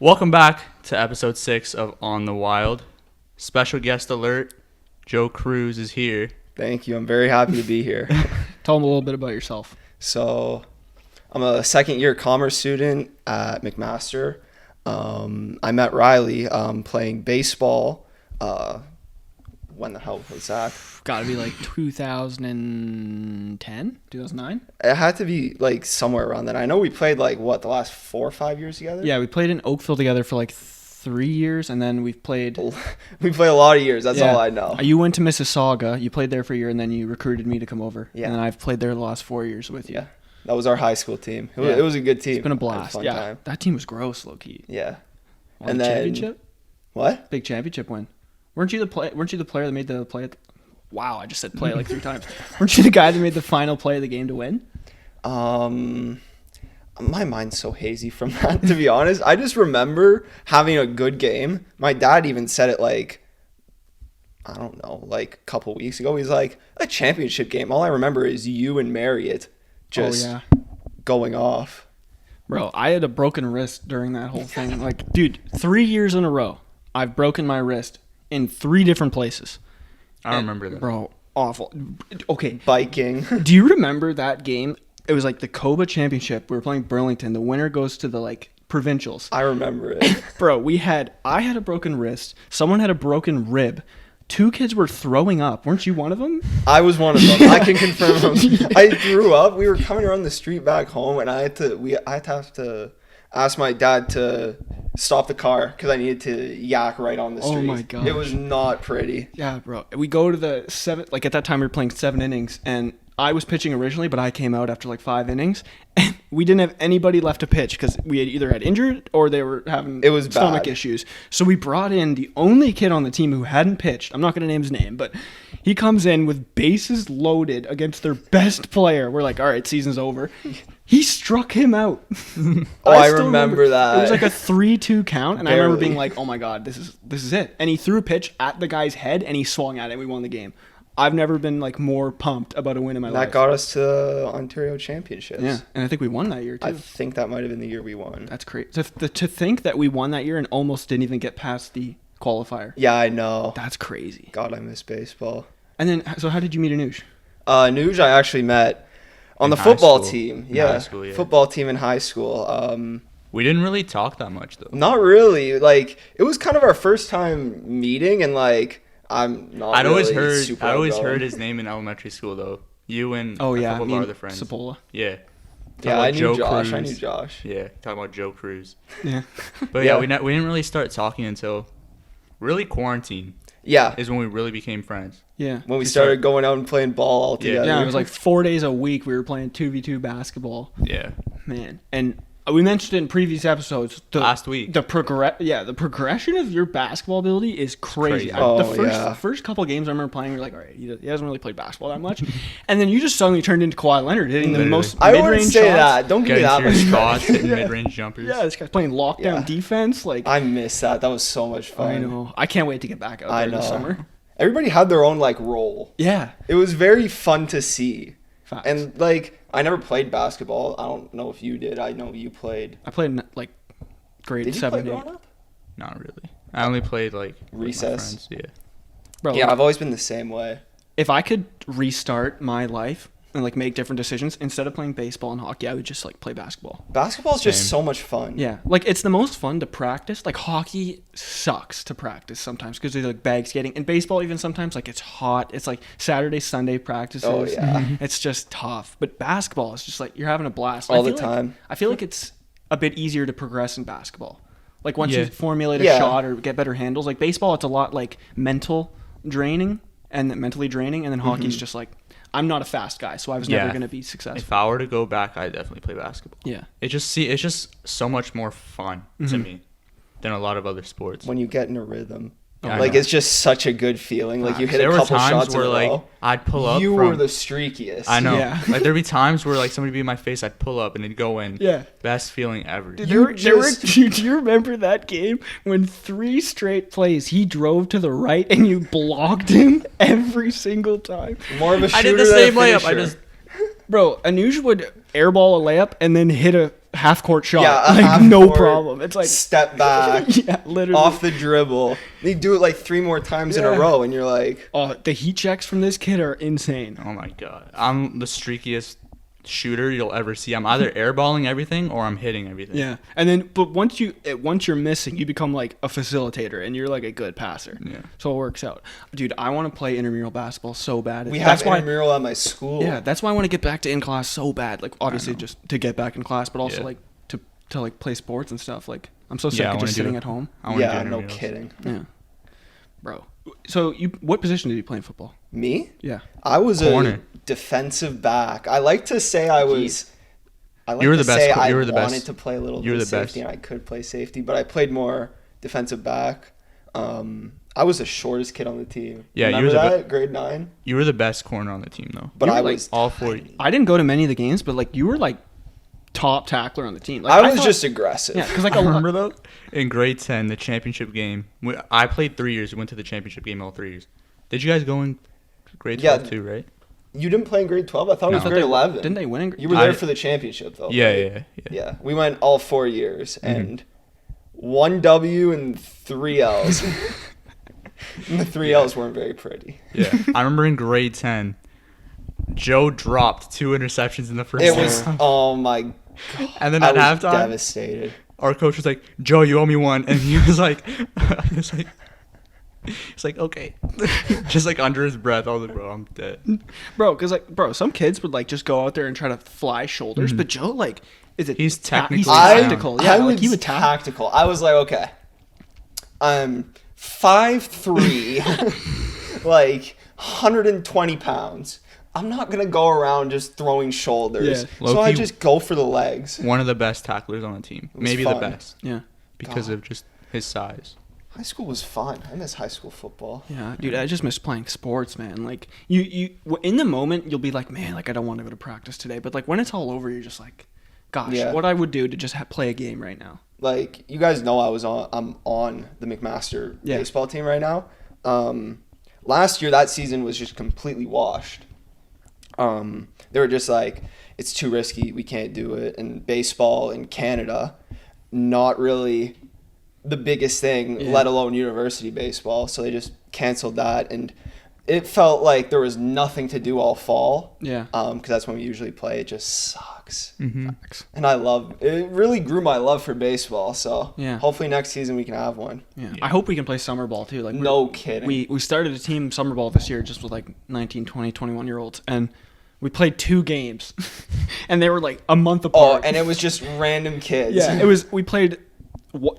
Welcome back to episode 6 of On the Wild. Special guest alert, Joe Kruse is here. Thank you. I'm very happy to be here. Tell them a little bit about yourself. So, I'm a second-year commerce student at McMaster. I met Riley playing baseball. When the hell was that? Gotta be like 2010, 2009? It had to be like somewhere around then. I know we played the last 4 or 5 years together? Yeah, we played in Oakville together for like 3 years, and then we've played... We played a lot of years. That's all I know. You went to Mississauga, you played there for a year, and then you recruited me to come over. Yeah. And then I've played there the last 4 years with you. Yeah. That was our high school team. It was a good team. It's been a blast. Fun time. That team was gross, low-key. Yeah. And then... championship? What? Big championship win. Weren't you the player that made the play Wow, I just said play like 3 times. Weren't you the guy that made the final play of the game to win? My mind's so hazy from that, to be honest. I just remember having a good game. My dad even said it a couple weeks ago. He's like, a championship game. All I remember is you and Marriott just going off. Bro, I had a broken wrist during that whole thing. Dude, 3 years in a row, I've broken my wrist in 3 different places. I remember that. Bro, awful. Okay. Biking. Do you remember that game? It was like the COBA championship. We were playing Burlington. The winner goes to the provincials. I remember it. Bro, I had a broken wrist. Someone had a broken rib. 2 kids were throwing up. Weren't you one of them? I was one of them. I can confirm. I threw up. We were coming around the street back home, and I had to ask my dad to stop the car because I needed to yak right on the street. Oh my god. It was not pretty. Yeah, bro. We go to the 7, at that time we were playing 7 innings, and I was pitching originally, but I came out after 5 innings, and we didn't have anybody left to pitch because we had either had injured or they were having stomach issues. So we brought in the only kid on the team who hadn't pitched. I'm not going to name his name, but he comes in with bases loaded against their best player. We're like, all right, season's over. He struck him out. I remember that. It was like a 3-2 count, and I remember being like, "Oh my god, this is it!" And he threw a pitch at the guy's head, and he swung at it, and we won the game. I've never been more pumped about a win in my life. That got us to Ontario Championships. Yeah, and I think we won that year too. I think that might have been the year we won. That's crazy. To think that we won that year and almost didn't even get past the qualifier. Yeah, I know. That's crazy. God, I miss baseball. And then, so how did you meet Anuj? Anuj, I actually met on the football team. Yeah, football team in high school. We didn't really talk that much though. Not really. It was kind of our first time meeting, and I'm not. I'd always heard his name in elementary school though. You and a couple of our other friends. Sapola. Yeah. I knew Josh. Kruse. I knew Josh. Yeah, talking about Joe Kruse. Yeah. But we didn't really start talking until really quarantine. Yeah. Is when we really became friends. Yeah. When we started going out and playing ball all together. Yeah, it was 4 days a week we were playing 2v2 basketball. Yeah. Man. And we mentioned it in previous episodes. Last week. The progression of your basketball ability is crazy. The first couple of games I remember playing, we were like, all right, he hasn't really played basketball that much. And then you just suddenly turned into Kawhi Leonard, hitting the most mid-range shots. I wouldn't say that. Don't give me that much shots, hitting mid-range jumpers. Yeah, this guy's playing lockdown defense. I miss that. That was so much fun. I know. I can't wait to get back out there this summer. Everybody had their own role. Yeah. It was very fun to see. Facts. And I never played basketball. I don't know if you did. I know you played. I played in grade 7, 8. Growing up? Not really. I only played recess. with my friends. Yeah. Bro, yeah, I've always been the same way. If I could restart my life and make different decisions, instead of playing baseball and hockey, I would just play basketball. Basketball is just so much fun. Yeah, it's the most fun to practice. Hockey sucks to practice sometimes because they're bag skating, and baseball even sometimes it's hot. It's Saturday, Sunday practices. Oh yeah, it's just tough. But basketball is just you're having a blast all the time. I feel like it's a bit easier to progress in basketball. Once you formulate a shot or get better handles. Baseball, it's a lot mentally draining, and then hockey's just I'm not a fast guy, so I was never going to be successful. If I were to go back, I'd definitely play basketball. Yeah. It's just so much more fun to me than a lot of other sports. When you get in a rhythm. It's just such a good feeling. You hit a couple shots in a row. I'd pull up. You were the streakiest. I know. Yeah. There'd be times where somebody would be in my face, I'd pull up and it'd go in. Yeah. Best feeling ever. Do you remember that game when 3 straight plays he drove to the right and you blocked him every single time? More of a shooter. I did the same layup. Bro, Anuj would airball a layup and then hit a half court shot. Yeah, a like, half no court problem. It's like step back, yeah, literally off the dribble. They do it like 3 more times in a Yeah. row, and you're like, Oh, the heat checks from this kid are insane. Oh my god, I'm the streakiest shooter you'll ever see. I'm either airballing everything or I'm hitting everything. Yeah, and then but once you're missing, you become like a facilitator, and you're like a good passer. Yeah. So it works out, dude. I want to play intramural basketball so bad. we That's have why. intramural at my school. Yeah, that's why I want to get back to in class so bad. Like obviously just to get back in class, but also Yeah. like to like play sports and stuff. Like I'm so sick Yeah, I of wanna just do sitting it. at home. I wanna Yeah, do no intramurals. kidding. Yeah, bro. So what position did you play in football? Me? Yeah. I was Corner. a defensive back. I like to say I was. I like You were to the best say co- I you were the wanted best. to play a little You bit were of the best. safety, and I could play safety, but I played more defensive back. I was the shortest kid on the team. Yeah, you remember were the that grade 9. You were the best corner on the team though. But You were I like was all 4. I didn't go to many of the games, but like you were like top tackler on the team. Like, I was thought- just aggressive. yeah, because like I a remember those in grade 10, the championship game. I played 3 years. We went to the championship game all 3 years. Did you guys go in grade 12 Yeah. too? Right? You didn't play in grade 12? I thought it was No. grade 11. Didn't they win? In, You were there for the championship, though. Yeah, right? yeah. Yeah, we went all 4 years, Mm-hmm. and 1 W and 3 L's. And the 3 L's weren't very pretty. Yeah. I remember in grade 10, Joe dropped 2 interceptions in the first It was, half. oh my god. And then I at was halftime, devastated. our coach was like, "Joe, you owe me one," and he was like, he's like, "Okay," just like under his breath. I was like, "Bro, I'm dead." bro, some kids would like just go out there and try to fly shoulders, but Joe like is it? He's technically he's sound. tactical. Yeah, I like was he would tackle. tactical. I was like, okay, I'm 5'3", like 120 pounds. I'm not gonna go around just throwing shoulders. Yeah. So I Low-key- just go for the legs. One of the best tacklers on the team, was maybe fun. the best, Yeah, because God. of just his size. High school was fun. I miss high school football. yeah, dude. I just miss playing sports, man. Like you in the moment you'll be like, man, like I don't want to go to practice today, but like when it's all over, you're just like, gosh, Yeah. what I would do to just play a game right now. Like you guys know, I'm on the McMaster Yeah. baseball team right now. Last year that season was just completely washed. They were just like, it's too risky, we can't do it. And baseball in Canada, not really the biggest thing, Yeah. let alone university baseball. So they just canceled that, and it felt like there was nothing to do all fall. Yeah. Because that's when we usually play. It just sucks. Mm-hmm. Facts. And it really grew my love for baseball. So Yeah. hopefully next season we can have one. Yeah. Yeah. I hope we can play summer ball too. Like No kidding. we started a team summer ball this year just with like 19, 20, 21 year olds, and we played 2 games, and they were like a month Oh, apart. and it was just random kids. yeah, it was. We played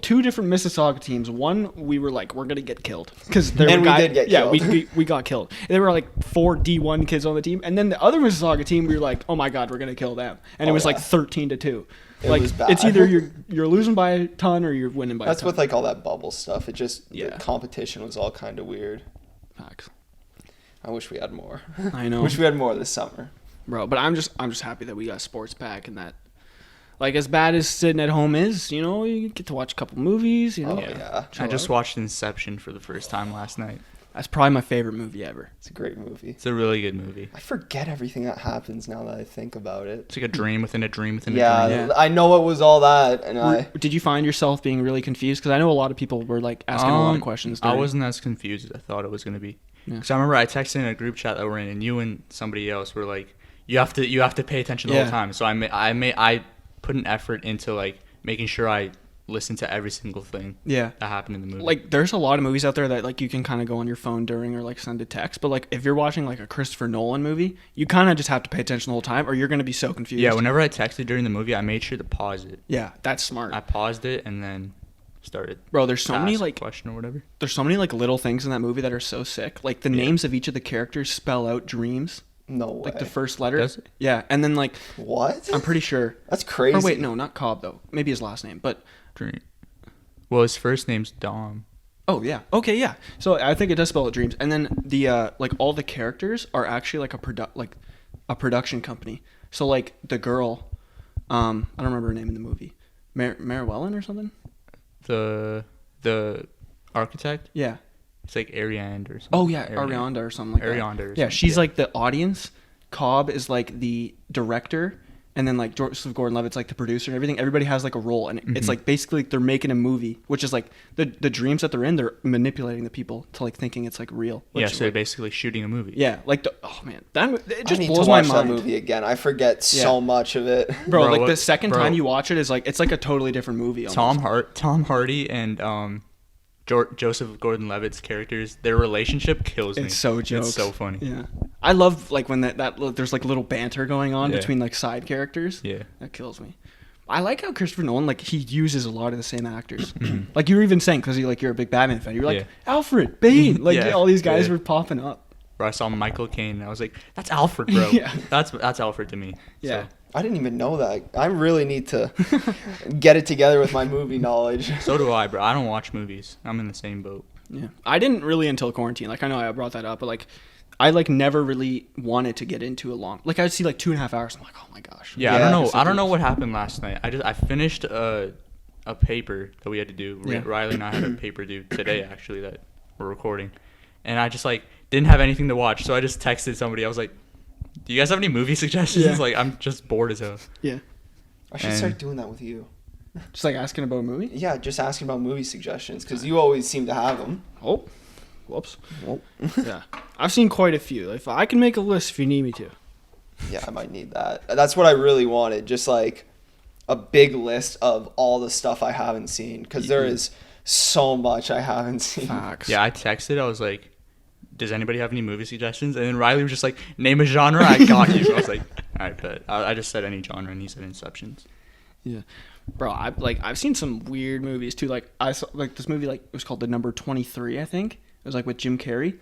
2 different Mississauga teams. One we were like, we're gonna get killed because there And were we did get yeah, killed. we got killed. There were like 4 D1 kids on the team, and then the other Mississauga team, we were like, oh my god, we're gonna kill them, and it Oh, was like yeah. 13-2. It Like was bad. it's either you're losing by a ton or you're winning by That's a ton. with like all that bubble stuff. It just Yeah. the competition was all kind of weird. Facts. I wish we had more. I know. Wish we had more this summer. Bro, but I'm just happy that we got sports back, and that like as bad as sitting at home is, you know, you get to watch a couple movies, you know. Oh yeah, I just watched Inception for the first time last night. That's probably my favorite movie ever. it's a great movie. It's a really good movie. I forget everything that happens now that I think about it. It's like a dream within a dream within a Yeah, dream. Yeah. I know it was all that, and Did you find yourself being really confused? Because I know a lot of people were like asking a lot of questions. I during- wasn't as confused as I thought it was gonna be. Yeah. Because I remember I texted in a group chat that we're in, and you and somebody else were like, "You have to pay attention the Yeah. whole time." So I put an effort into like making sure I listened to every single thing Yeah. that happened in the movie. Like, there's a lot of movies out there that like you can kind of go on your phone during or like send a text. But like if you're watching like a Christopher Nolan movie, you kind of just have to pay attention the whole time, or you're gonna be so confused. yeah, whenever I texted during the movie, I made sure to pause it. Yeah, that's smart, I paused it and then started. bro. There's so to many ask a like question or whatever. there's so many like little things in that movie that are so sick. Like the names of each of the characters spell out dreams. no way. Like the first letter. Does it? Yeah, and then like What? I'm pretty sure. That's crazy. Or wait, no, not Cobb though. Maybe his last name, but Dream. Well, his first name's Dom. oh yeah, okay, yeah. So I think it does spell out dreams, and then the like all the characters are actually like a production company. So like the girl, I don't remember her name in the movie, Marilyn or something. The architect. Yeah. It's like Ariane or something. Oh yeah, Arianda or something like Arianda or that. Yeah, something, she's yeah. like the audience. Cobb is like the director, and then like Joseph Gordon-Levitt's like the producer and everything. Everybody has like a role, and it's like basically like, they're making a movie, which is like the dreams that they're in. They're manipulating the people to like thinking it's like real. Yeah, so they're basically shooting a movie. Yeah, like oh man, it just I need blows to watch my mind. that movie again. I forget so much of it. Bro, like the second time you watch it is like it's like a totally different movie. Almost. Tom Hardy and Joseph Gordon-Levitt's characters, their relationship kills me. It's so jokes. It's so funny. Yeah, I love like when that there's like little banter going on between like side characters. Yeah, that kills me. I like how Christopher Nolan like he uses a lot of the same actors. Like you were even saying because you're a big Batman fan. You're like Alfred, Bane, like all these guys were popping up. Bro, I saw Michael Caine and I was like, that's Alfred, bro. That's Alfred to me. Yeah. So. I didn't even know that. I really need to get it together with my movie knowledge. So do I, bro. I don't watch movies. I'm in the same boat. Yeah, I didn't really until quarantine. Like I know I brought that up, but like I like never really wanted to get into a long. Like I'd see like 2.5 hours. I'm like, oh my gosh. Yeah, I don't know what happened last night. I finished a paper that we had to do. Yeah. Riley and I had a paper due today actually that we're recording, and I just like didn't have anything to watch, so I just texted somebody. I was like, do you guys have any movie suggestions? Yeah. Like I'm just bored as hell. Yeah. I should start doing that with you. Just like asking about a movie? Yeah, just asking about movie suggestions because you always seem to have them. Oh, whoops. Well, yeah, I've seen quite a few. If I can make a list if you need me to. Yeah, I might need that. That's what I really wanted. Just like a big list of all the stuff I haven't seen because there is so much I haven't seen. Facts. Yeah, I texted. I was like, does anybody have any movie suggestions? And then Riley was just like, name a genre. I got you. I was like, all right, but I just said any genre, and he said Inceptions. Yeah, bro. I've seen some weird movies too. Like I saw like this movie like it was called The Number 23. I think it was like with Jim Carrey.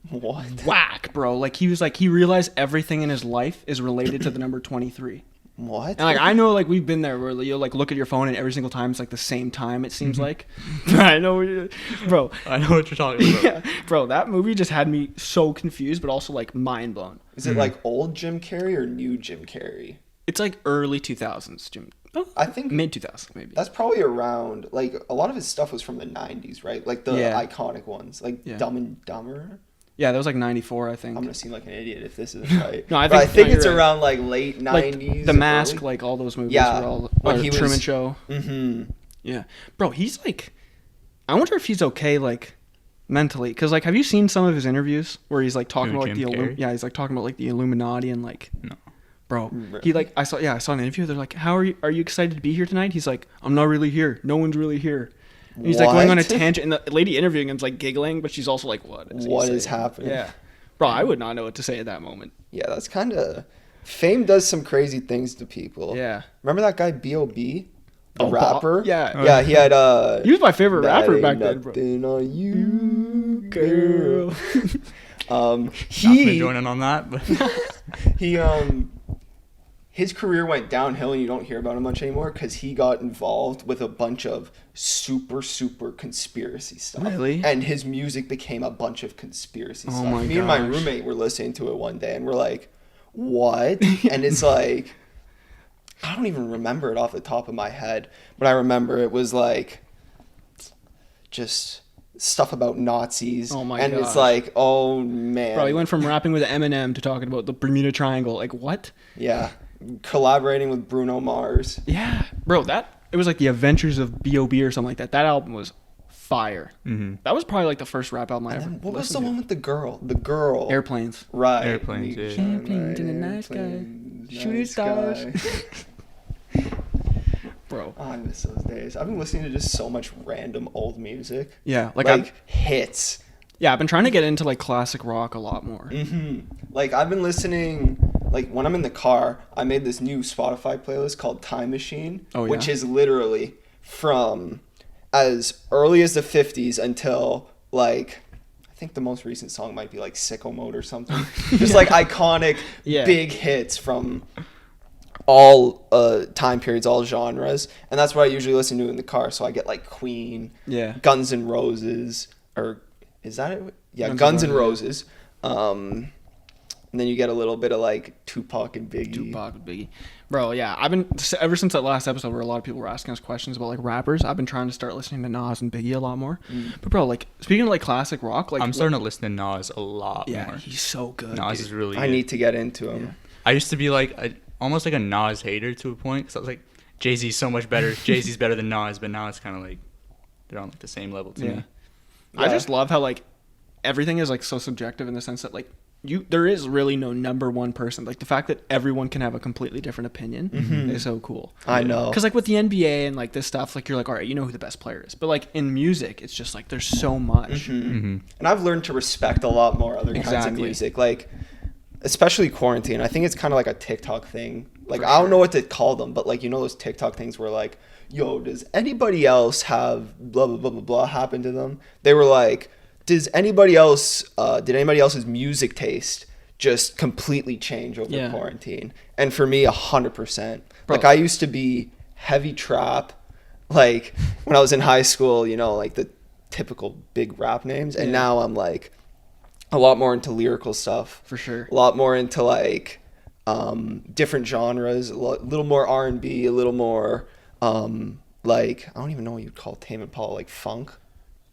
What? Whack, bro. Like he realized everything in his life is related to the number 23. What? And like I know like we've been there where you'll like look at your phone and every single time it's like the same time it seems like. I know, bro. I know what you're talking about. Yeah, bro. That movie just had me so confused, but also like mind blown. Is it like old Jim Carrey or new Jim Carrey? It's like early 2000s, Jim. Oh, I think mid 2000s maybe. That's probably around like a lot of his stuff was from the 90s, right? Like the iconic ones, like Dumb and Dumber. Yeah, that was like 94, I think. I'm gonna seem like an idiot if this is right. No, I think it's right. around like late 90s. Like The Mask, early? Like all those movies were all the Truman Show. Mm-hmm. Yeah. Bro, he's like I wonder if he's okay like mentally cuz like have you seen some of his interviews where he's like talking about like he's like talking about like the Illuminati and like no. Bro, he like I saw an interview. They're like, "How are you excited to be here tonight?" He's like, "I'm not really here. No one's really here." And he's like going on a tangent, and the lady interviewing him's like giggling, but she's also like, "What is happening?" Yeah, bro, I would not know what to say at that moment. Yeah, that's kind of fame does some crazy things to people. Yeah, remember that guy B.O.B., the rapper? Yeah, yeah, he had he was my favorite rapper back then, bro. Nothing on you, girl. Not joining on that, but he his career went downhill and you don't hear about him much anymore because he got involved with a bunch of super conspiracy stuff. Really? And his music became a bunch of conspiracy stuff. My Me gosh. and my roommate were listening to it one day and we're like, what? And it's like, I don't even remember it off the top of my head, but I remember it was like just stuff about Nazis. Oh my and gosh. It's like, oh man. Bro, he went from rapping with Eminem to talking about the Bermuda Triangle. Like, what? Yeah. Collaborating with Bruno Mars. Yeah. Bro, it was like the Adventures of B.O.B. or something like that. That album was fire. Mm-hmm. That was probably like the first rap album I ever What was the listened to. one with the girl? The girl. Airplanes. Right. Airplanes, yeah. Airplanes in the night sky. Shooting stars. Bro. Oh, I miss those days. I've been listening to just so much random old music. Yeah. Like hits. Yeah, I've been trying to get into like classic rock a lot more. Mm-hmm. Like I've been listening, like when I'm in the car, I made this new Spotify playlist called Time Machine, which is literally from as early as the 50s until like, I think the most recent song might be like Sicko Mode or something. Just like iconic big hits from all time periods, all genres. And that's what I usually listen to in the car. So I get like Queen, Guns N' Roses, or is that it? Yeah, Guns N' Roses. And then you get a little bit of like Tupac and Biggie. Bro, yeah. I've been, ever since that last episode where a lot of people were asking us questions about like rappers, I've been trying to start listening to Nas and Biggie a lot more. But bro, like speaking of like classic rock, like I'm starting to listen to Nas a lot more. Yeah, he's so good. Nas is really good. I need to get into him. Yeah. I used to be like, almost like a Nas hater to a point. Because I was like, Jay-Z's so much better. Jay-Z's better than Nas, but now it's kind of like they're on like the same level to me. I just love how like everything is like so subjective in the sense that like there is really no number one person. Like the fact that everyone can have a completely different opinion is so cool. I know. Because like with the NBA and like this stuff, like you're like, all right, you know who the best player is. But like in music, it's just like there's so much. And I've learned to respect a lot more other kinds of music. Like, especially quarantine. I think it's kind of like a TikTok thing. Like, I don't know what to call them, but like, you know those TikTok things where like, yo, does anybody else have blah, blah, blah, blah, blah happen to them? They were like, did anybody else's music taste just completely change over quarantine? And for me, 100%. Like, I used to be heavy trap, like when I was in high school, you know, like the typical big rap names. And now I'm like a lot more into lyrical stuff. For sure. A lot more into like different genres, a little more R&B, a little more like, I don't even know what you'd call Tame Impala, like funk.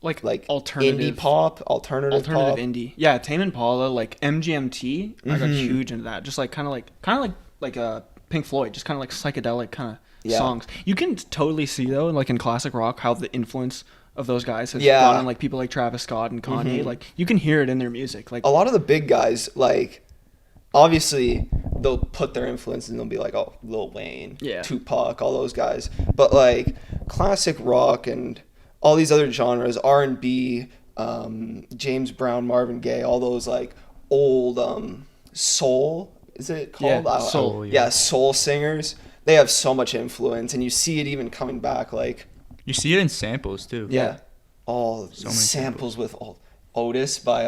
Like alternative indie pop, alternative pop. indie. Yeah, Tame Impala, like MGMT. I got huge into that. Just like kind of like Pink Floyd, just kind of like psychedelic kind of songs. You can totally see though, like in classic rock, how the influence of those guys has gone on like people like Travis Scott and Kanye. Like you can hear it in their music. Like a lot of the big guys, like obviously they'll put their influence and they'll be like, oh, Lil Wayne, Tupac, all those guys. But like classic rock and all these other genres, R&B, James Brown, Marvin Gaye, all those like old soul, is it called? Soul. Soul singers. They have so much influence, and you see it even coming back. Like you see it in samples too. Yeah, all so samples with Otis by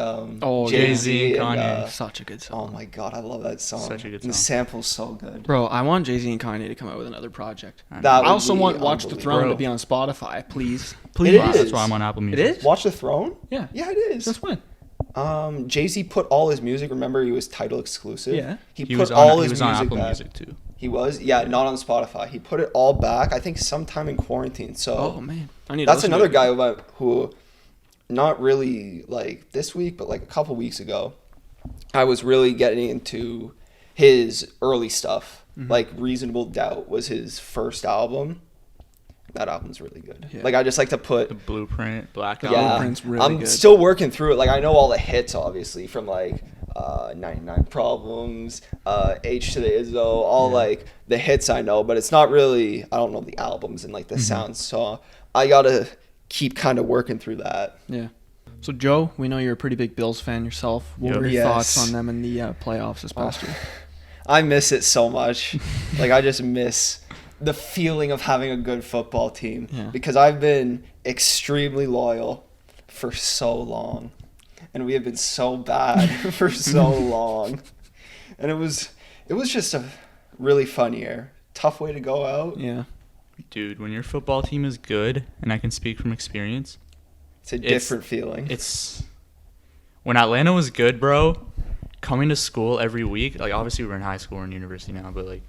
Jay-Z and Kanye. Such a good song. Oh my god, I love that song. Such a good song. And the sample's so good. Bro, I want Jay-Z and Kanye to come out with another project. I also want Watch the Throne to be on Spotify, please. It is. That's why I'm on Apple Music. It is? Watch the Throne? Yeah. Yeah, it is. Since when? Jay-Z put all his music, remember he was title exclusive? Yeah. He was put all on, his he was music on Apple back. Music too. He was? Yeah, not on Spotify. He put it all back, I think sometime in quarantine. So oh man. That's another guy who not really like this week, but like a couple weeks ago, I was really getting into his early stuff. Like Reasonable Doubt was his first album. That album's really good. Yeah. Like I just like to put the Blueprint, Black Album. Blueprint's really I'm good. still working through it. Like I know all the hits obviously from like 99 Problems, H to the Izzo, all like the hits I know, but it's not really, I don't know the albums and like the sounds. So I gotta keep kind of working through that. Yeah. So Joe, we know you're a pretty big Bills fan yourself. What were your thoughts on them in the playoffs this past year? I miss it so much. Like I just miss the feeling of having a good football team because I've been extremely loyal for so long and we have been so bad for so long. And it was just a really fun year. Tough way to go out. Yeah. Dude, when your football team is good, and I can speak from experience, it's a different feeling. It's when Atlanta was good, bro, coming to school every week, like obviously we're in high school and university now, but like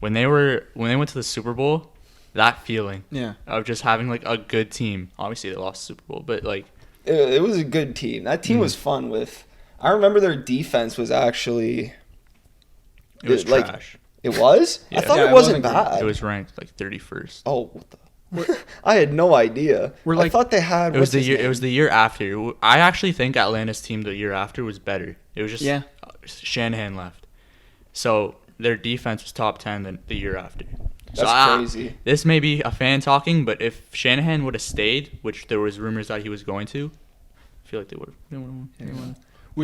when they went to the Super Bowl, that feeling of just having like a good team. Obviously they lost the Super Bowl, but like it was a good team. That team was fun I remember their defense was actually it was trash. It was? Yeah. I thought it wasn't bad. It was ranked like 31st. Oh, what the I had no idea. I thought they had. It was the year after. I actually think Atlanta's team the year after was better. It was just Shanahan left, so their defense was top 10 the year after. That's crazy. This may be a fan talking, but if Shanahan would have stayed, which there was rumors that he was going to, I feel like they would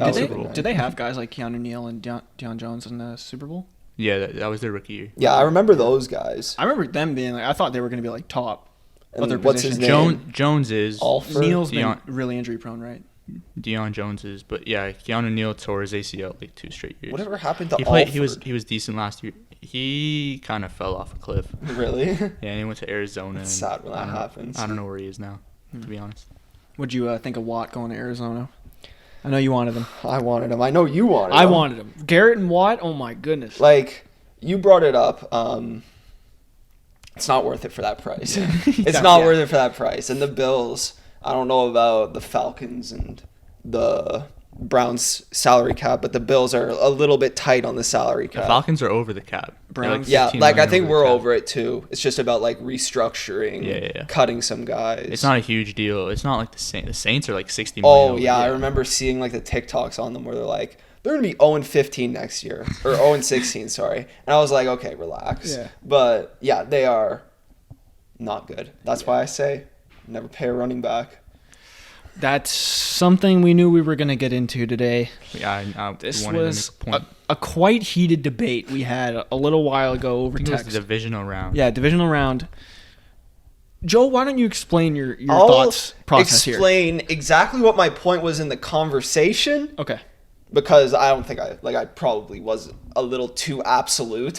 have. Did they have guys like Keanu Neal and Deion Jones in the Super Bowl? Yeah, that was their rookie year. Yeah, I remember those guys. I remember them being like, I thought they were going to be like top. And what's his name? Jones is. Neal's been really injury prone, right? Deion Jones is, but yeah, Keanu Neal tore his ACL like 2 straight years. Whatever happened to Alford? He was decent last year. He kind of fell off a cliff. Really? Yeah, and he went to Arizona. It's sad when that happens. I don't know where he is now, to be honest. What'd you think of Watt going to Arizona? I know you wanted him. I wanted him. I know you wanted him. I wanted him. Garrett and Watt, oh my goodness. Like, you brought it up. It's not worth it for that price. It's not worth it for that price. And the Bills, I don't know about the Falcons and the Browns salary cap, but the Bills are a little bit tight on the salary cap. The Falcons are over the cap. Browns, yeah, like I think we're cap. over it too. It's just about like restructuring, cutting some guys. It's not a huge deal. It's not like the Saints. The Saints are like 60 million. Oh yeah, I remember seeing like the TikToks on them where they're like, they're gonna be 0-15 next year, or 0-16, sorry. And I was like, okay, relax. Yeah. But yeah, they are not good. That's why I say never pay a running back. That's something we knew we were going to get into today. Yeah, this was a quite heated debate we had a little while ago over text. It was the divisional round. Yeah, divisional round. Joe, why don't you explain your thoughts process here? Explain exactly what my point was in the conversation. Okay. Because I don't think I probably was a little too absolute.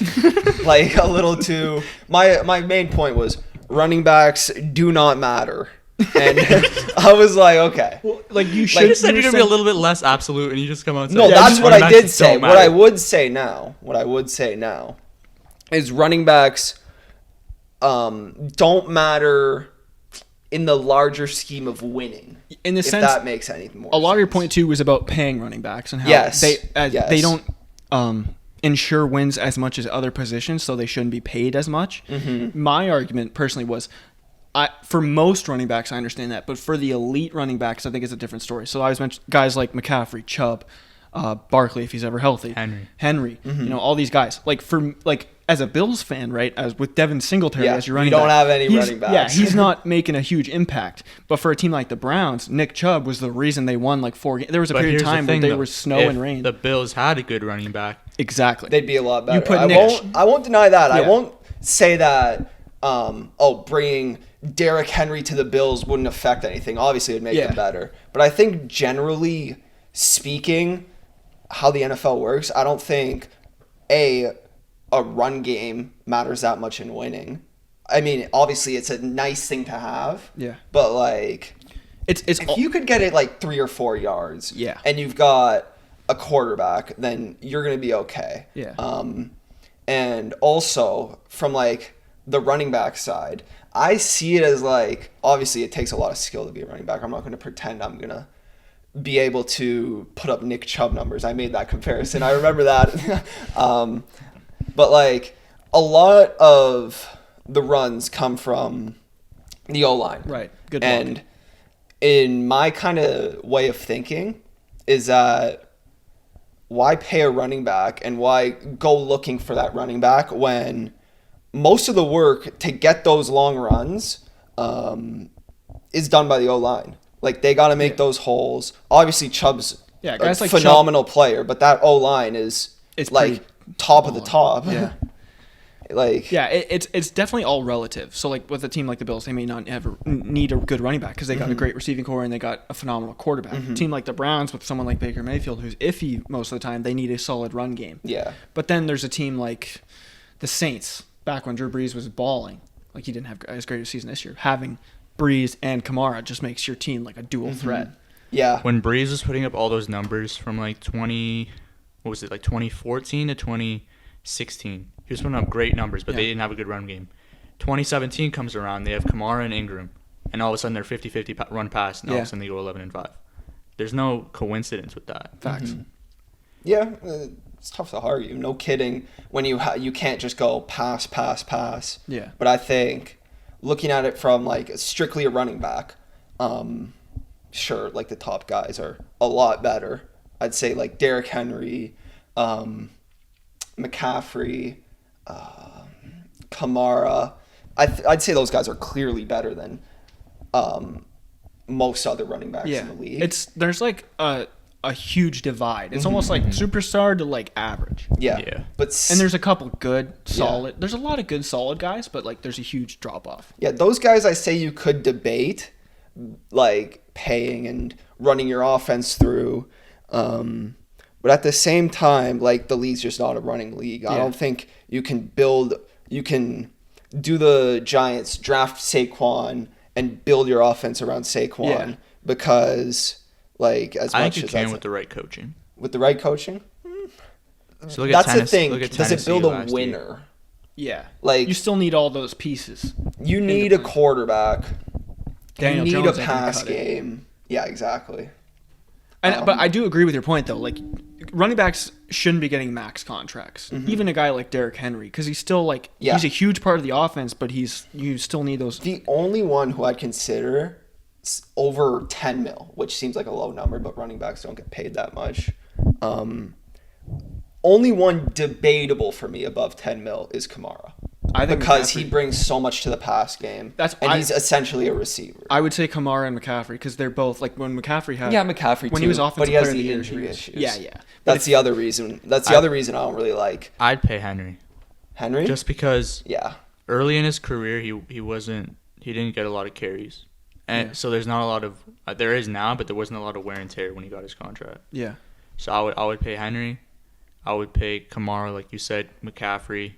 Like a little too my main point was running backs do not matter. And I was like, okay. Well, like you should. You just said you're gonna be a little bit less absolute, and you just come out and say, no, that's what I did say. What I would say now is running backs don't matter in the larger scheme of winning. In the if sense that makes any more a lot sense. of your point too was about paying running backs and how they don't ensure wins as much as other positions, so they shouldn't be paid as much. Mm-hmm. My argument personally was, for most running backs, I understand that, but for the elite running backs, I think it's a different story. So I was mentioning guys like McCaffrey, Chubb, Barkley if he's ever healthy, Henry, Mm-hmm. all these guys. As a Bills fan, right? As with Devin Singletary as your running back, you don't have any running backs. Yeah, he's not making a huge impact. But for a team like the Browns, Nick Chubb was the reason they won like 4 games. There was a period of time where they were snow and rain. The Bills had a good running back. Exactly. They'd be a lot better. You put I won't deny that. Yeah. I won't say that bringing Derrick Henry to the Bills wouldn't affect anything. Obviously, it would make them better. But I think generally speaking, how the NFL works, I don't think a run game matters that much in winning. I mean, obviously, it's a nice thing to have. Yeah. But like, if you could get it like 3 or 4 yards, and you've got a quarterback, then you're gonna be okay. Yeah. And also from like the running back side, I see it as like, obviously it takes a lot of skill to be a running back. I'm not going to pretend I'm going to be able to put up Nick Chubb numbers. I made that comparison. I remember that. But like a lot of the runs come from the O-line. Right. Good And luck. in my kind of way of thinking is that why pay a running back and why go looking for that running back when most of the work to get those long runs is done by the O-line. Like, they got to make those holes. Obviously, Chubb's a phenomenal player, but that O-line is like top of the top. Yeah. It's definitely all relative. So, like, with a team like the Bills, they may not ever need a good running back because they got a great receiving core and they got a phenomenal quarterback. A team like the Browns with someone like Baker Mayfield, who's iffy most of the time, they need a solid run game. Yeah. But then there's a team like the Saints, back when Drew Brees was balling. Like, he didn't have as great a season this year. Having Brees and Kamara just makes your team like a dual threat. Yeah. When Brees was putting up all those numbers from like 2014 to 2016, he was putting up great numbers, but they didn't have a good run game. 2017 comes around, they have Kamara and Ingram, and all of a sudden they're 50-50 run pass, and all of a sudden they go 11-5. There's no coincidence with that. Facts. Yeah, it's tough to argue. No kidding. When you can't just go pass. Yeah. But I think looking at it from like strictly a running back, sure, like the top guys are a lot better. I'd say like Derrick Henry, McCaffrey, Kamara. I'd say those guys are clearly better than most other running backs in the league. There's like a huge divide. It's almost like superstar to like average. Yeah. And there's a couple good, solid. There's a lot of good, solid guys, but like there's a huge drop off. Yeah, those guys I say you could debate, like paying and running your offense through. But at the same time, like the league's just not a running league. I don't think you can do the Giants, draft Saquon and build your offense around Saquon because like as I much think as you can with the right coaching. With the right coaching? So look at That's the thing. Look at Does it build Tennessee a winner? Yeah. Like you still need all those pieces. You need a quarterback. Daniel you need Jones a pass game. Yeah, exactly. But I do agree with your point, though. Like, running backs shouldn't be getting max contracts. Mm-hmm. Even a guy like Derrick Henry, because he's still he's a huge part of the offense, but you still need those. The only one who I'd consider over 10 mil, which seems like a low number, but running backs don't get paid that much. Only one debatable for me above 10 mil is Kamara. I think because he brings so much to the pass game, he's essentially a receiver. I would say Kamara and McCaffrey, because they're both when McCaffrey had McCaffrey when too, he was offensive but he has player the of injury year, issues. Yeah. That's the other reason. That's the other reason I don't really like. I'd pay Henry. Henry, just because early in his career he didn't get a lot of carries, and so there's not a lot of there is now, but there wasn't a lot of wear and tear when he got his contract. Yeah. So I would pay Henry. I would pay Kamara, like you said, McCaffrey.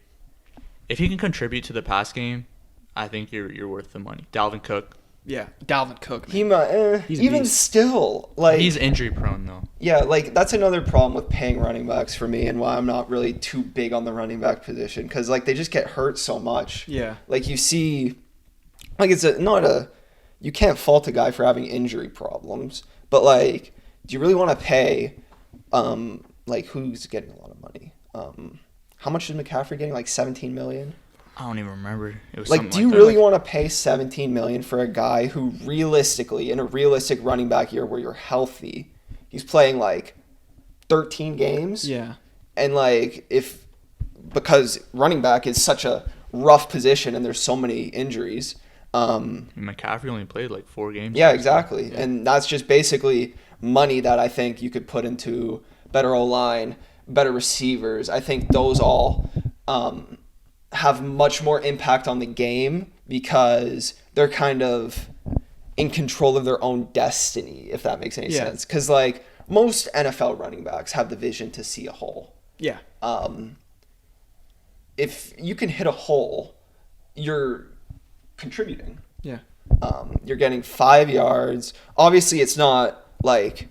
If he can contribute to the pass game, I think you're worth the money. Dalvin Cook. Yeah, Dalvin Cook. Man. He's even still, like, he's injury prone though. Yeah, like that's another problem with paying running backs for me, and why I'm not really too big on the running back position, because like they just get hurt so much. Yeah. Like you see, like you can't fault a guy for having injury problems, but like, do you really want to pay, like who's getting a lot of money? How much is McCaffrey getting? Like 17 million? I don't even remember. It was like, do you really want to pay 17 million for a guy who realistically, in a realistic running back year where you're healthy, he's playing like 13 games? Yeah. And like, because running back is such a rough position and there's so many injuries. McCaffrey only played like 4 games. Yeah, exactly. Yeah. And that's just basically money that I think you could put into better O-line, better receivers. I think those all have much more impact on the game because they're kind of in control of their own destiny, if that makes any sense. Because like most NFL running backs have the vision to see a hole. Yeah. If you can hit a hole, you're contributing. Yeah. You're getting 5 yards. Obviously, it's not like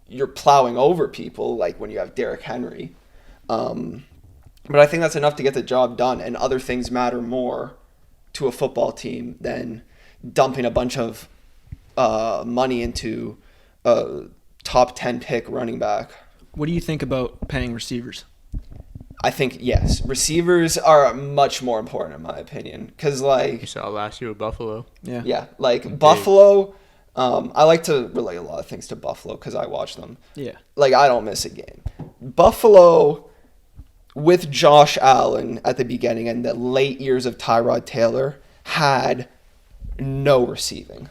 you're plowing over people like when you have Derrick Henry. But I think that's enough to get the job done, and other things matter more to a football team than dumping a bunch of money into a top 10 pick running back. What do you think about paying receivers? I think, yes, receivers are much more important in my opinion, because like you saw last year with Buffalo. Yeah, like Buffalo. I like to relate a lot of things to Buffalo because I watch them. Yeah, like I don't miss a game. Buffalo, with Josh Allen at the beginning and the late years of Tyrod Taylor, had no receiving.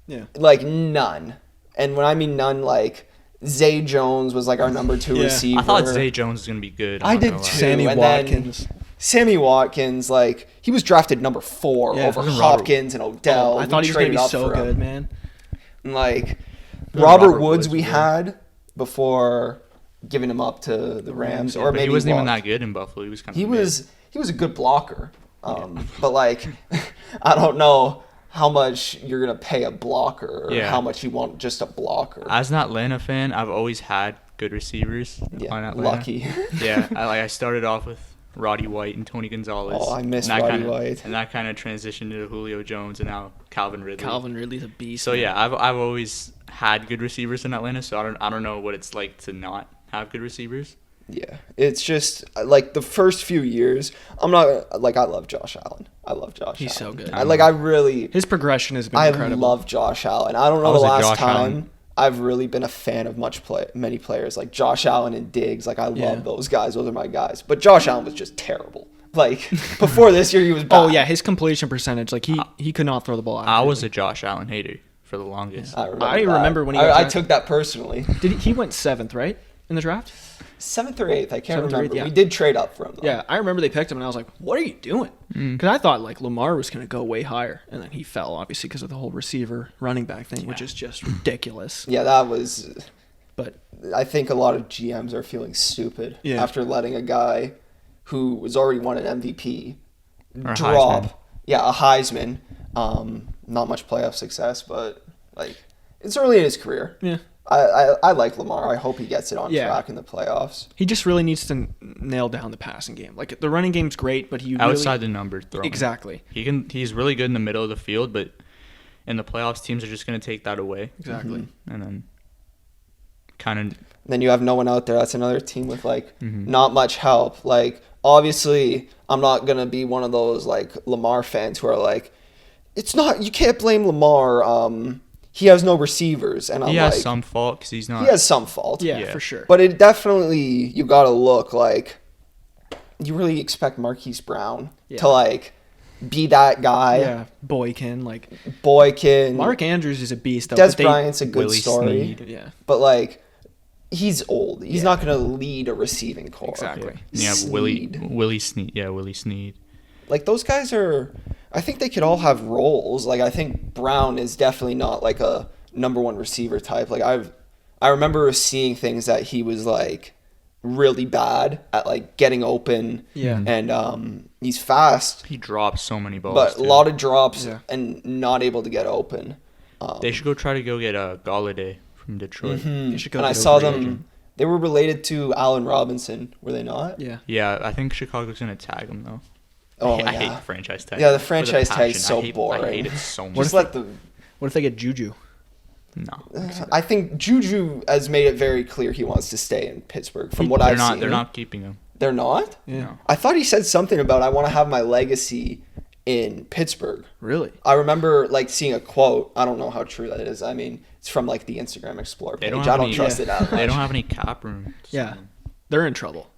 Yeah, like none. And when I mean none, like Zay Jones was like our number 2 receiver. I thought Zay Jones was gonna be good. I did too. Sammy Watkins, like he was drafted number 4 over Hopkins and Odell. I thought he was gonna be so good, man. And like Robert Woods, we had before giving him up to the Rams, or maybe he wasn't even that good in Buffalo. He was kind of. He was a good blocker, but like I don't know how much you're gonna pay a blocker, or how much you want just a blocker. As an Atlanta fan, I've always had good receivers on Atlanta. Lucky. I started off with Roddy White and Tony Gonzalez. Oh, I miss Roddy White. And that kind of transitioned to Julio Jones and now Calvin Ridley. Calvin Ridley's a beast. So yeah, I've always had good receivers in Atlanta. So I don't know what it's like to not have good receivers. Yeah, it's just like the first few years. I'm not like I love Josh Allen. He's so good. His progression has been incredible. I love Josh Allen. I don't know the last time I've really been a fan of many players like Josh Allen and Diggs. Like I love those guys. Those are my guys. But Josh Allen was just terrible. Like before this year, he was bad. Oh yeah, his completion percentage. Like he could not throw the ball out. I was a Josh Allen hater for the longest. Yeah, I remember when he. I took that personally. He went 7th, right, in the draft? 7th or 8th, I can't remember. 8th, We did trade up for him, though. Yeah, I remember they picked him, and I was like, what are you doing? Because I thought, like, Lamar was going to go way higher, and then he fell, obviously, because of the whole receiver running back thing, which is just ridiculous. Yeah, that was... But I think a lot of GMs are feeling stupid after letting a guy who was already won an MVP drop. Heisman. Yeah, a Heisman. Not much playoff success, but, like, it's early in his career. Yeah. I like Lamar. I hope he gets it on track in the playoffs. He just really needs to nail down the passing game. Like the running game's great, but he outside the number throwing. Exactly. He's really good in the middle of the field, but in the playoffs, teams are just going to take that away. Exactly. And then kind of. Then you have no one out there. That's another team with like not much help. Like obviously, I'm not gonna be one of those like Lamar fans who are like, it's not. You can't blame Lamar. He has no receivers, and He has some fault because he's not. He has some fault. Yeah, for sure. But it definitely you gotta look like. You really expect Marquise Brown to like be that guy. Yeah, Boykin. Mark Andrews is a beast. Though, Des Bryant's a good Willie story. Snead. Yeah, but like. He's old. He's not going to lead a receiving corps. Exactly. Yeah, Willie Snead. Yeah, Willie Snead. Like those guys are. I think they could all have roles. Like I think Brown is definitely not like a number one receiver type. Like I remember seeing things that he was like really bad at like getting open. Yeah. And he's fast. He drops so many balls. But a lot of drops and not able to get open. They should try to go get Galladay from Detroit. And I saw them. They were related to Allen Robinson, were they not? Yeah. Yeah, I think Chicago's gonna tag him though. Oh, I hate the franchise tag. Yeah, the franchise tag is so boring. I hate it so much. What if they get Juju? No. I think Juju has made it very clear he wants to stay in Pittsburgh. From what I've seen, they're not keeping him. They're not? Yeah. No. I thought he said something about I want to have my legacy in Pittsburgh. Really? I remember like seeing a quote. I don't know how true that is. I mean, it's from like the Instagram Explorer page. I don't trust it that much. They don't have any cap room. Yeah. They're in trouble.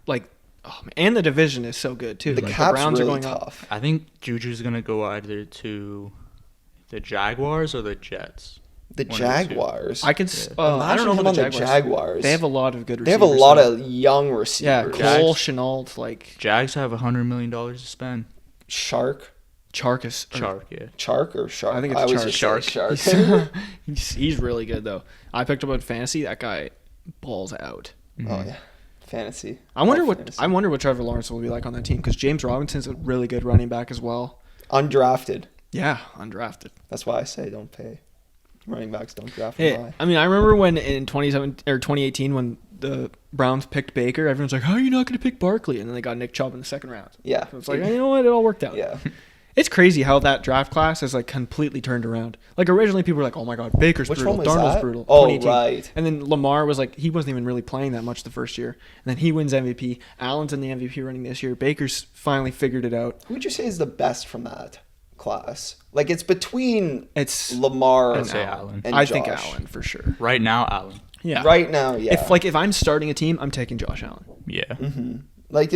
Like, oh man, and the division is so good too. The like, cap's the Browns really are going tough. up. I think Juju's gonna go either to the Jaguars or the Jets. The Jaguars. I can. I don't know about about the Jaguars. They have a lot of good receivers. They have a lot of young receivers. Yeah, Cole, Chenault, like Jags have $100 million to spend. Chark, yeah. Chark or Shark? I think it's Shark. He's really good though. I picked him up in fantasy. That guy balls out. Oh yeah, fantasy. I wonder what Trevor Lawrence will be like on that team because James Robinson's a really good running back as well. Undrafted. Yeah, undrafted. That's why I say don't pay. Running backs don't draft him high. I mean, I remember when in 2018 when the Browns picked Baker, everyone's like, "How are you not going to pick Barkley?" And then they got Nick Chubb in the second round. Yeah, so it's like, you know what? It all worked out. Yeah. It's crazy how that draft class has like completely turned around. Like originally people were like, "Oh my God, Baker's Which brutal, one was Darnold's that? brutal." Oh, 2018. right. And then Lamar was like, he wasn't even really playing that much the first year, and then he wins MVP. Allen's in the MVP running this year. Baker's finally figured it out. Who would you say is the best from that class? Like it's between Lamar and Allen. And I Josh. think Allen for sure. Right now, Allen. Yeah. Right now, yeah. If I'm starting a team, I'm taking Josh Allen. Yeah. Mm-hmm. Like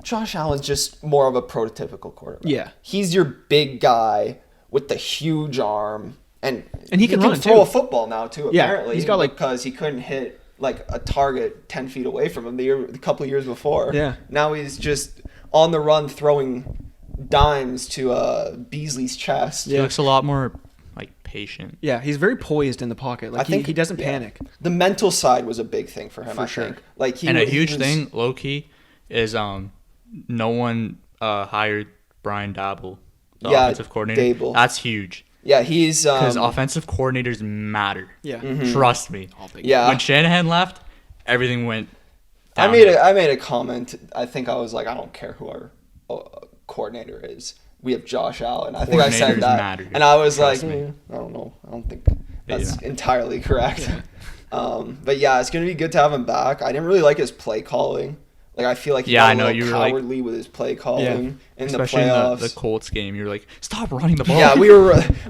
Josh Allen's just more of a prototypical quarterback. Yeah. He's your big guy with the huge arm, and he can run throw too. a football now too. Yeah, Apparently, he's got because he couldn't hit like a target 10 feet away from him a couple of years before. Yeah. Now he's just on the run throwing dimes to Beasley's chest. He looks a lot more like patient. Yeah, he's very poised in the pocket. Like he doesn't panic. The mental side was a big thing for him. I think. Like a huge thing, low key, is no one hired Brian Dabble, the offensive coordinator. Dable. That's huge. Yeah, he's because offensive coordinators matter. Yeah, Trust me. Yeah, when Shanahan left, everything went. I made a comment. I think I was like, I don't care who our coordinator is. We have Josh Allen. I think I said that, matter. And I was like, I don't know. I don't think that's entirely correct. Yeah. But yeah, it's gonna be good to have him back. I didn't really like his play calling. Like I feel like he got a little cowardly with his play calling in especially the playoffs. In the Colts game. You're like, stop running the ball. Yeah,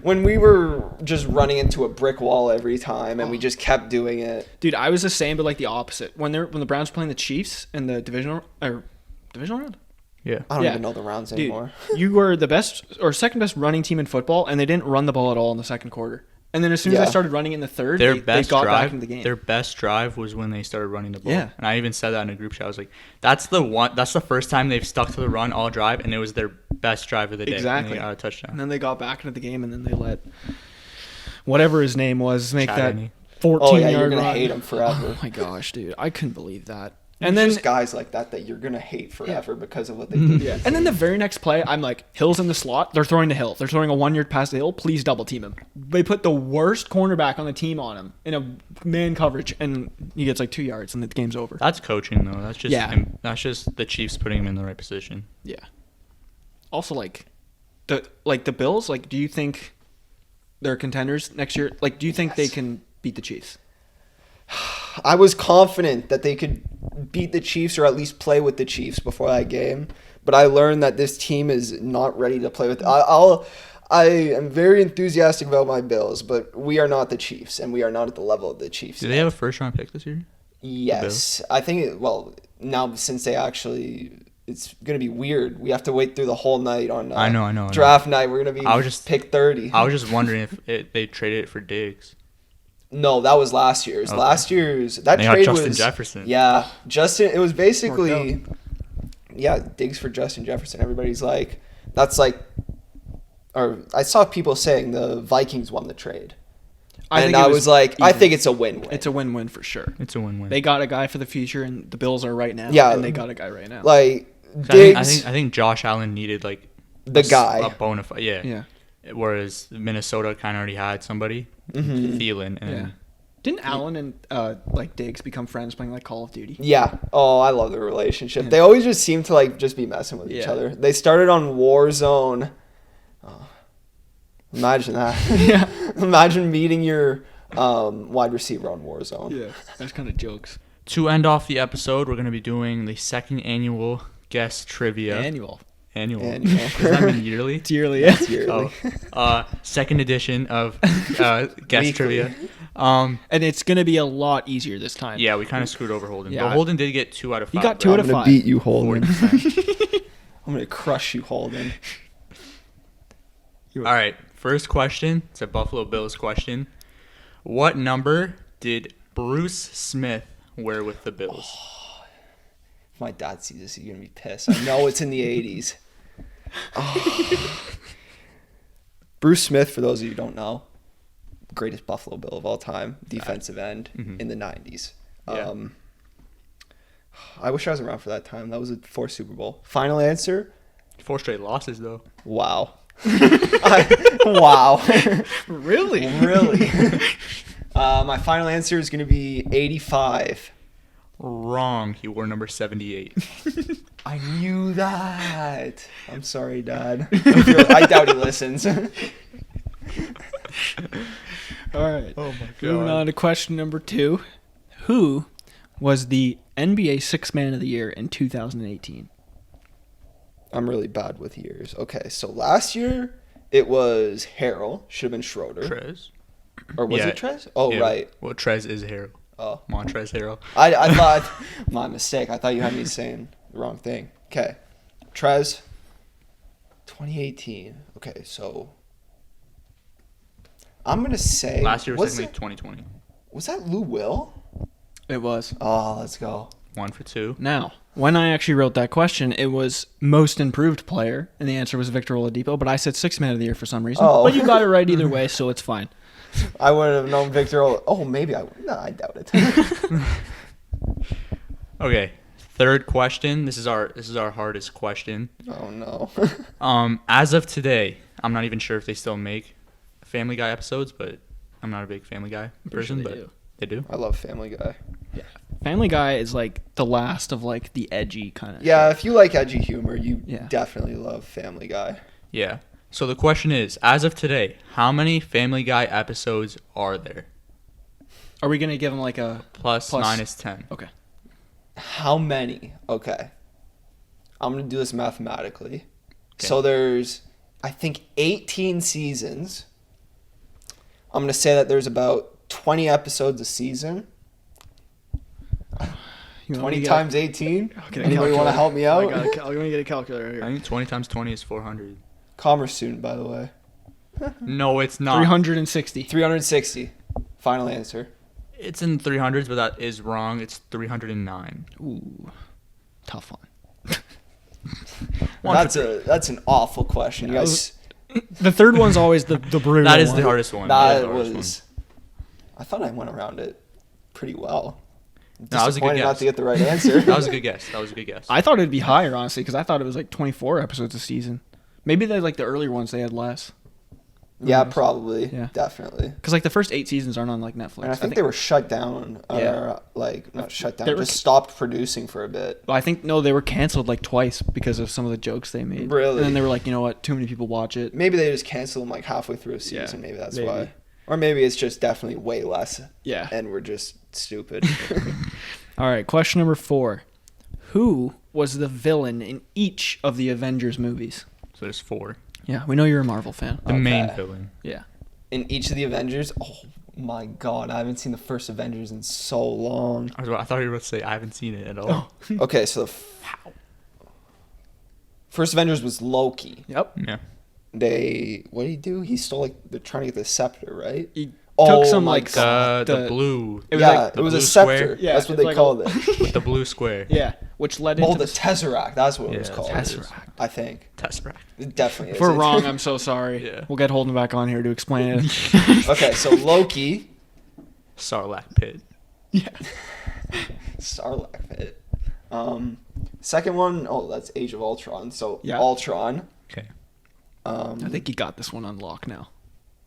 when we were just running into a brick wall every time, and we just kept doing it. Dude, I was the same, but like the opposite. When the Browns were playing the Chiefs in the divisional round. Yeah, I don't even know the rounds anymore. Dude, you were the best or second best running team in football, and they didn't run the ball at all in the second quarter. And then as soon as they started running in the third, they got back in the game. Their best drive was when they started running the ball. Yeah. And I even said that in a group chat. I was like, that's the first time they've stuck to the run all drive, and it was their best drive of the day. Exactly. And they got a touchdown. And then they got back into the game, and then they let whatever his name was make that 14-yard run. Oh yeah, you're gonna hate him forever. Oh my gosh, dude, I couldn't believe that. And then just guys like that you're gonna hate forever because of what they did. Yeah. And then the very next play, I'm like, Hill's in the slot. They're throwing to Hill. They're throwing a 1-yard pass to Hill. Please double team him. They put the worst cornerback on the team on him in a man coverage, and he gets like 2 yards, and the game's over. That's coaching though. That's just that's just the Chiefs putting him in the right position. Yeah. Also, the Bills. Like, do you think they're contenders next year? Like, do you think they can beat the Chiefs? I was confident that they could beat the Chiefs or at least play with the Chiefs before that game, but I learned that this team is not ready to play with. I am very enthusiastic about my Bills, but we are not the Chiefs, and we are not at the level of the Chiefs. Do they have a first-round pick this year? Yes, I think. Now since they actually, it's gonna be weird. We have to wait through the whole night on. I know. Draft night. We're gonna be. Pick 30. I was just wondering if they traded it for Diggs. No, that was last year's. Okay. Last year's that they trade got Justin was Jefferson. Yeah, Justin. It was basically, Diggs for Justin Jefferson. Everybody's like, that's like, or I saw people saying the Vikings won the trade. I was like, even. I think it's a win-win. It's a win-win for sure. It's a win-win. They got a guy for the future, and the Bills are right now. Yeah, and they got a guy right now. Like Diggs, I think Josh Allen needed like the guy, a bona fide. Yeah. Whereas Minnesota kind of already had somebody, Thielen, and didn't Allen and like Diggs become friends playing like Call of Duty? Yeah. Oh, I love their relationship. They always just seem to like just be messing with each other. They started on Warzone. Oh, imagine that. Yeah. Imagine meeting your wide receiver on Warzone. Yeah, that's kind of jokes. To end off the episode, we're going to be doing the second annual guest trivia. Annual. Does that mean yearly? It's yearly, yeah. It's yearly. Second edition of guest trivia. And it's going to be a lot easier this time. Yeah, we kind of screwed over Holden. Yeah. But Holden did get 2 out of 5. You got 2 out of 5. I'm going to beat you, Holden. 40%. I'm going to crush you, Holden. All right, first question. It's a Buffalo Bills question. What number did Bruce Smith wear with the Bills? If my dad sees this, he's going to be pissed. I know it's in the 80s. Oh. Bruce Smith, for those of you who don't know, greatest Buffalo Bill of all time, defensive end in the 90s. Yeah. I wish I was around for that time. That was a 4 Super Bowl. Final answer? 4 straight losses, though. Wow. Wow. Really? Really? My final answer is going to be 85. Wrong. He wore number 78. I knew that. I'm sorry, Dad. I doubt he listens. All right. Oh, my God. Moving on to question number 2. Who was the NBA Sixth Man of the Year in 2018? I'm really bad with years. Okay, so last year it was Harrell. Should have been Schroeder. Trez? Or was it Trez? Oh, yeah. right. Well, Trez is Harrell. Oh. Montrezl Harrell. I thought, my mistake. I thought you had me saying the wrong thing. Okay. Trez, 2018. Okay, so I'm going to say. Last year was technically 2020. Was that Lou Will? It was. Oh, let's go. 1 for 2. Now, when I actually wrote that question, it was most improved player, and the answer was Victor Oladipo, but I said Sixth Man of the Year for some reason. Oh. But you got it right either way, so it's fine. I wouldn't have known Victor. Maybe I would. No, I doubt it. Okay, third question. This is our hardest question. Oh no. As of today, I'm not even sure if they still make Family Guy episodes, but I'm not a big Family Guy person, but they do. I love Family Guy. Yeah. Family Guy is like the last of like the edgy kind of. Yeah, shit. if you like edgy humor, you definitely love Family Guy. Yeah. So the question is, as of today, how many Family Guy episodes are there? Are we gonna give them like a Plus minus 10. Okay. How many? Okay. I'm going to do this mathematically. Okay. So there's, I think, 18 seasons. I'm going to say that there's about 20 episodes a season. 20 times 18? Anybody want to help me out? I'm going to get a calculator here. I think 20 times 20 is 400. Commerce student, by the way. No, it's not. 360. 360. Final answer. It's in 300s, but that is wrong. It's 309. Ooh, tough one. That's an awful question. You guys. The third one's always the brutal. That is one. the hardest one. That was. I thought I went around it pretty well. No, that was a good guess. Not to get the right answer. That was a good guess. I thought it'd be higher, honestly, because I thought it was like 24 episodes a season. Maybe they like the earlier ones they had less. Yeah, probably. Yeah. Definitely. Because like the first 8 seasons aren't on like Netflix. And I think they were shut down. Or like not shut down. Just stopped producing for a bit. Well, I think they were canceled like twice because of some of the jokes they made. Really? And then they were like, you know what? Too many people watch it. Maybe they just canceled them like halfway through a season. Maybe that's why. Or maybe it's just definitely way less. Yeah. And we're just stupid. All right, question number 4. Who was the villain in each of the Avengers movies? So there's 4. Yeah, we know you're a Marvel fan. The main villain. Yeah. In each of the Avengers? Oh, my God. I haven't seen the first Avengers in so long. I thought you were about to say I haven't seen it at all. Okay, so first Avengers was Loki. Yep. Yeah. What did he do? He stole, they're trying to get the scepter, right? He took some, like, the blue. It was a scepter. Square. Yeah, that's what they called it. With the blue square. Yeah, which led into... the Tesseract. That's what it was called. Tesseract. I think. Tesseract. It definitely is. If we're wrong, I'm so sorry. Yeah. We'll get Holden back on here to explain it. Okay, so Loki. Sarlacc pit. Yeah. Sarlacc pit. Second one, that's Age of Ultron. So Yeah. Ultron. Okay. I think you got this one on lock now.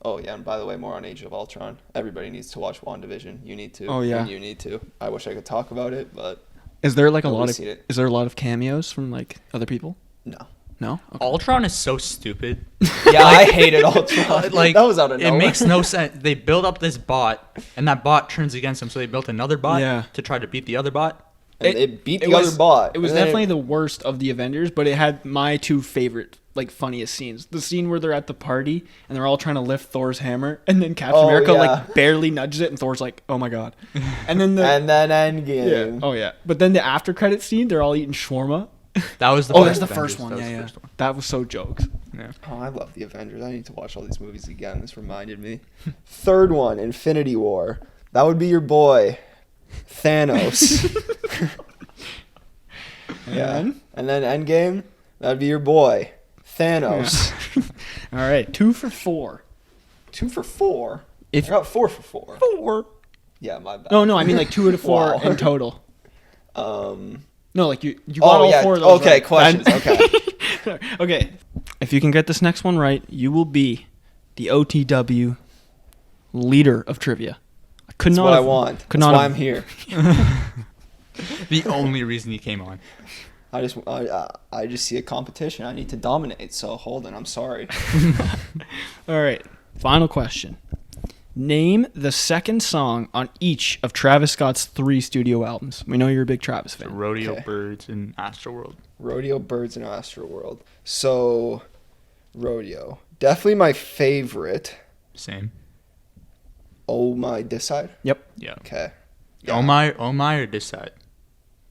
Oh, yeah, and by the way, more on Age of Ultron. Everybody needs to watch WandaVision. You need to. Oh, yeah. And you need to. I wish I could talk about it, but Is there like a lot Nobody's of seen it. is there a lot of cameos from like other people? no. No. Okay. Ultron is so stupid. Yeah, I hated Ultron. Like that was out of nowhere. It makes no sense. They build up this bot, and that bot turns against them. So they built another bot Yeah. to try to beat the other bot. And it beat the other bot. It was And then definitely the worst of the Avengers, but it had my 2 favorite, like, funniest scenes. The scene where they're at the party and they're all trying to lift Thor's hammer, and then Captain America like barely nudges it, and Thor's like, "Oh my god!" And then Endgame. yeah, oh yeah. But then the after credit scene, they're all eating shawarma. That was the Oh, first that's the Avengers. first one. That was Yeah, the yeah. first one. That was so jokes. Yeah. Oh, I love the Avengers. I need to watch all these movies again. This reminded me. Third one, Infinity War. That would be your boy, Thanos. Yeah. And then Endgame, that'd be your boy, Thanos. All right, 2 for 4. 2 for 4? If I got 4 for 4. 4. Yeah, my bad. No, I mean like 2 out of 4 Wow. in total. No, like you got Oh, all yeah. 4 of those. Okay, right. questions. Okay. Okay. If you can get this next one right, you will be the OTW leader of trivia. That's what I want. That's why I'm here. The only reason he came on. I just see a competition. I need to dominate. So Holden, I'm sorry. All right. Final question. Name the second song on each of Travis Scott's 3 studio albums. We know you're a big Travis fan. Rodeo Okay. Birds and Astroworld. Rodeo, Birds, and Astroworld. So, Rodeo. Definitely my favorite. Same. Oh My Decide? Yep. Yeah. Okay. Oh my or Decide.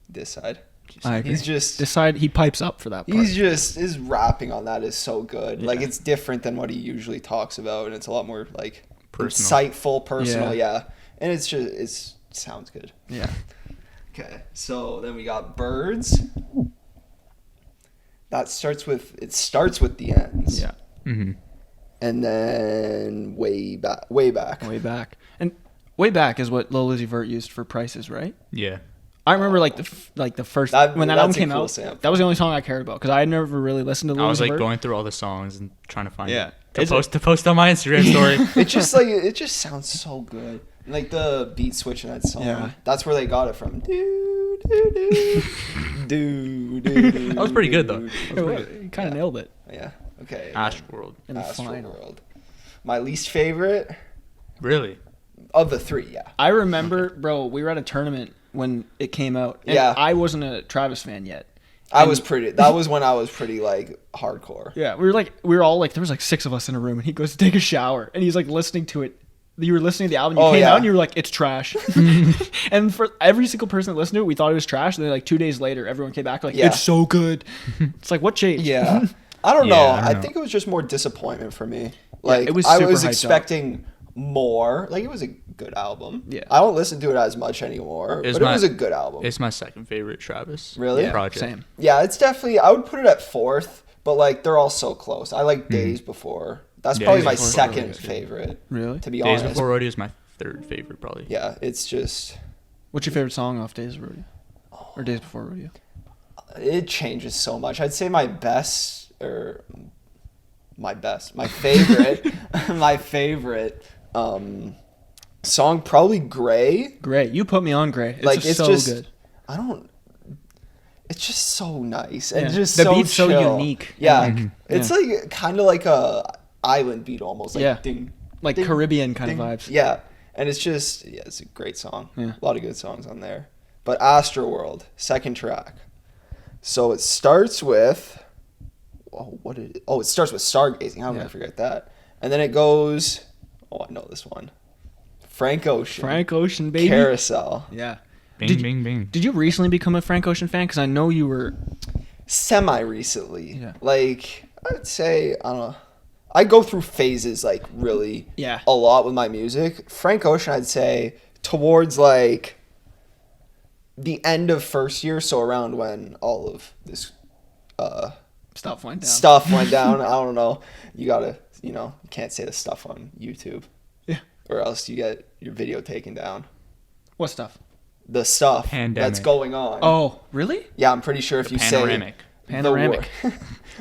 Decide. I agree. He's just... Decide he pipes up for that part. his rapping on that is so good. Yeah. Like, it's different than what he usually talks about, and it's a lot more, like, Personal. insightful, personal, yeah. And it sounds good. Yeah. Okay, so then we got Birds. It starts with the ends. Yeah. Mm-hmm. And then way back. Way back. And Way Back is what Lil Uzi Vert used for Prices, right? Yeah. I remember like the first when that album came out. Sample. That was the only song I cared about because I had never really listened to Lil I was Uzi like Vert. going through all the songs and trying to find Yeah. it to post on my Instagram story. It just sounds so good. Like the beat switch in that song. Yeah. That's where they got it from. Do do do do do. do That was pretty good, though. You kind of nailed it. Yeah. Okay. Astroworld. In the final. Astroworld. My least favorite Really? of the 3. Yeah. I remember, bro, we were at a tournament when it came out. And Yeah. I wasn't a Travis fan yet. That was when I was pretty like hardcore. Yeah, we were all like, there was like 6 of us in a room, and he goes to take a shower, and he's like listening to it. You were listening to the album, you came out, and you were like, it's trash. And for every single person that listened to it, we thought it was trash. And then like 2 days later, everyone came back like, it's so good. It's like, what changed? Yeah. I don't know. I don't I know. think it was just more disappointment for me. Like it was I super was hyped expecting more. Like it was a good album. Yeah. I don't listen to it as much anymore, but it was a good album. It's my second favorite Travis. Really? Project. Same. Yeah, it's definitely. I would put it at 4th, but like they're all so close. I like Days Before. That's probably Days my Before is second really good. favorite. Really? To be Days honest. Before Rodeo is my third favorite, probably. Yeah, it's just. What's your favorite song off Days of Rodeo? Or Days Before Rodeo? It changes so much. I'd say my favorite, my favorite song probably Gray. Gray. You put me on Gray. It's so good. It's just so nice and Yeah. just The so beat's so chill. unique. Yeah, Mhm. it's like kind of like a island beat almost. Like Yeah. ding like Caribbean kind of vibes. Yeah, and it's just it's a great song. Yeah. A lot of good songs on there. But Astroworld, second track. So it starts with it starts with Stargazing. How did I forget that? And then it goes, I know this one. Frank Ocean, baby. Carousel. Yeah. Bing, bing. Did you recently become a Frank Ocean fan? Because I know you were... Semi-recently. Yeah. Like, I would say, I don't know. I go through phases, like, really a lot with my music. Frank Ocean, I'd say, towards, like, the end of first year, so around when all of this stuff went down. I don't know. You gotta, you can't say the stuff on YouTube. Yeah. Or else you get your video taken down. What stuff? The stuff that's going on. Oh, really? Yeah, I'm pretty sure if you say panoramic,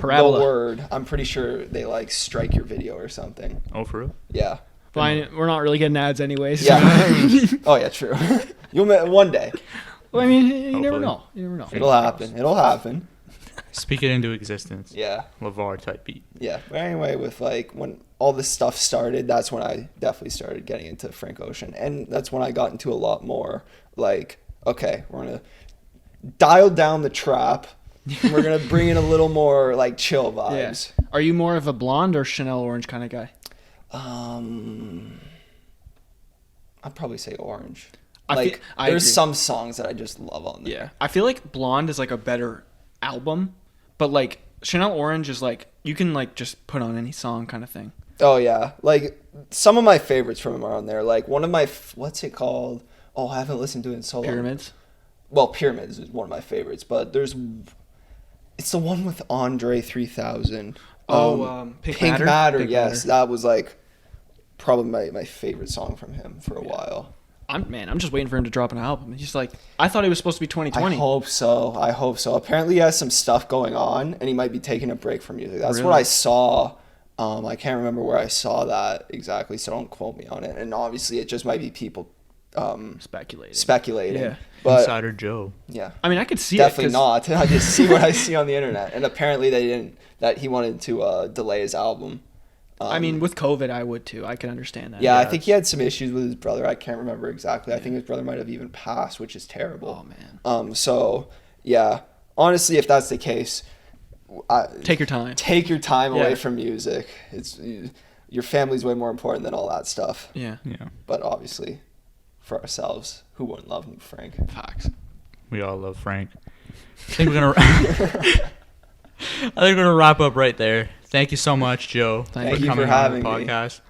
the word, I'm pretty sure they like strike your video or something. Oh, for real? Yeah. Fine, we're not really getting ads anyways. Yeah. Oh yeah, true. You'll one day. Well, I mean, you never know. It'll happen. Speak it into existence. Yeah. LeVar type beat. Yeah. But anyway, with like when all this stuff started, that's when I definitely started getting into Frank Ocean, and that's when I got into a lot more. Like, okay, we're gonna dial down the trap. We're gonna bring in a little more like chill vibes. Yeah. Are you more of a blonde or Chanel orange kind of guy? I'd probably say orange. There's agree. Some songs that I just love on there. Yeah, I feel like Blonde is like a better album, but like Chanel Orange is like you can like just put on any song kind of thing. Oh yeah, like some of my favorites from him are on there. Like one of my what's it called? Oh, I haven't listened to it in so long. Pyramids. Well, Pyramids is one of my favorites, but it's the one with Andre 3000. Pink Matter. Pink Yes, Matter. that was like probably my favorite song from him for a while. I'm just waiting for him to drop an album. He's like, I thought it was supposed to be 2020. I hope so. Apparently he has some stuff going on, and he might be taking a break from music. That's Really? what I saw. I can't remember where I saw that exactly, so don't quote me on it. And obviously it just might be people speculating. Yeah. But, Insider Joe. Yeah. I mean, I could see Definitely it. not. I just see what I see on the internet. And apparently that he wanted to delay his album. I mean, with COVID, I would too. I can understand that. Yeah, I think he had some issues with his brother. I can't remember exactly. I think his brother might have even passed, which is terrible. Oh, man. So, yeah. Honestly, if that's the case... take your time. Take your time away from music. Your family's way more important than all that stuff. Yeah. But obviously, for ourselves, who wouldn't love Frank? Facts. We all love Frank. I think we're gonna wrap up right there. Thank you so much, Joe. Thank you for having on the me. podcast.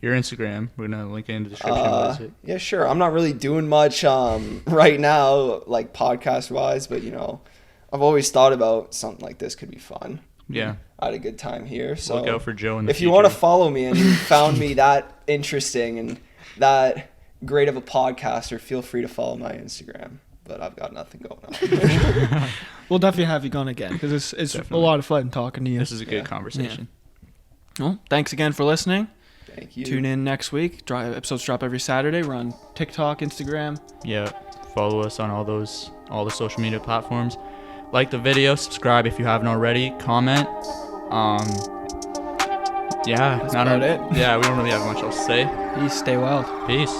Your Instagram, we're gonna link it in the description. What is it? Yeah, sure. I'm not really doing much right now, like podcast wise, but I've always thought about something like this could be fun. Yeah. I had a good time here. So look out for Joe in the future. If you want to follow me and you found me that interesting and that great of a podcaster, feel free to follow my Instagram. But I've got nothing going on. We'll definitely have you on again because it's a lot of fun talking to you. This is a good conversation. Yeah. Well, thanks again for listening. Thank you. Tune in next week. Episodes drop every Saturday. We're on TikTok, Instagram. Yeah. Follow us on all the social media platforms. Like the video, subscribe if you haven't already, comment. That's about it. Yeah, we don't really have much else to say. Peace. Stay wild. Peace.